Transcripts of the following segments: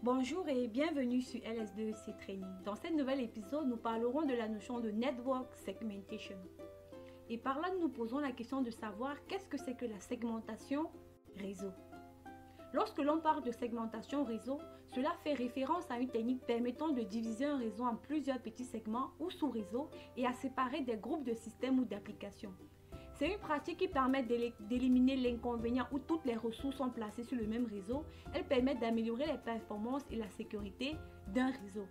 Bonjour et bienvenue sur LS2C Training. Dans cet nouvel épisode, nous parlerons de la notion de Network Segmentation. Et par là, nous nous posons la question de savoir qu'est-ce que c'est que la segmentation réseau. Lorsque l'on parle de segmentation réseau, cela fait référence à une technique permettant de diviser un réseau en plusieurs petits segments ou sous-réseaux et à séparer des groupes de systèmes ou d'applications. C'est une pratique qui permet d'éliminer l'inconvénient où toutes les ressources sont placées sur le même réseau. Elle permet d'améliorer les performances et la sécurité d'un réseau.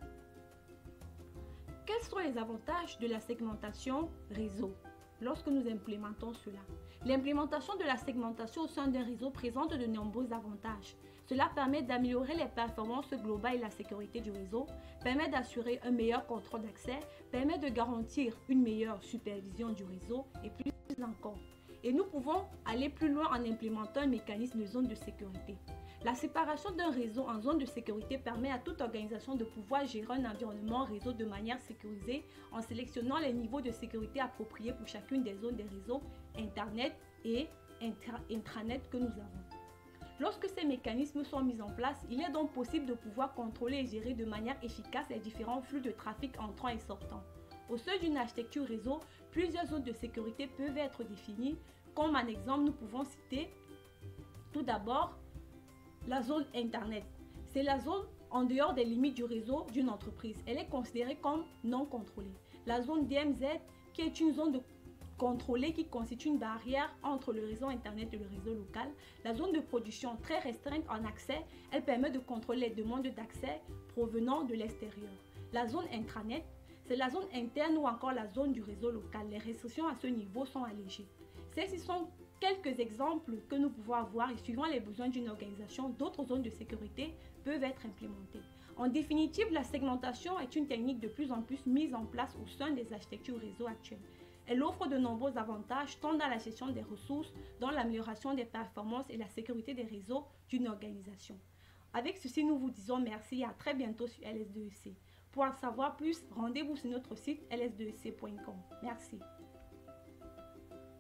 Quels sont les avantages de la segmentation réseau lorsque nous implémentons cela? L'implémentation de la segmentation au sein d'un réseau présente de nombreux avantages. Cela permet d'améliorer les performances globales et la sécurité du réseau, permet d'assurer un meilleur contrôle d'accès, permet de garantir une meilleure supervision du réseau et plus encore. Et nous pouvons aller plus loin en implémentant un mécanisme de zone de sécurité. La séparation d'un réseau en zone de sécurité permet à toute organisation de pouvoir gérer un environnement réseau de manière sécurisée en sélectionnant les niveaux de sécurité appropriés pour chacune des zones des réseaux Internet et intranet que nous avons. Lorsque ces mécanismes sont mis en place, il est donc possible de pouvoir contrôler et gérer de manière efficace les différents flux de trafic entrant et sortant. Au sein d'une architecture réseau, plusieurs zones de sécurité peuvent être définies. Comme un exemple, nous pouvons citer tout d'abord la zone Internet. C'est la zone en dehors des limites du réseau d'une entreprise. Elle est considérée comme non contrôlée. La zone DMZ, qui est une zone contrôlée qui constitue une barrière entre le réseau Internet et le réseau local. La zone de production très restreinte en accès, elle permet de contrôler les demandes d'accès provenant de l'extérieur. La zone intranet, c'est la zone interne ou encore la zone du réseau local. Les restrictions à ce niveau sont allégées. Celles-ci sont quelques exemples que nous pouvons avoir et suivant les besoins d'une organisation, d'autres zones de sécurité peuvent être implémentées. En définitive, la segmentation est une technique de plus en plus mise en place au sein des architectures réseau actuelles. Elle offre de nombreux avantages tant dans la gestion des ressources, dans l'amélioration des performances et la sécurité des réseaux d'une organisation. Avec ceci, nous vous disons merci et à très bientôt sur LS2C. Pour en savoir plus, rendez-vous sur notre site ls2c.com. Merci.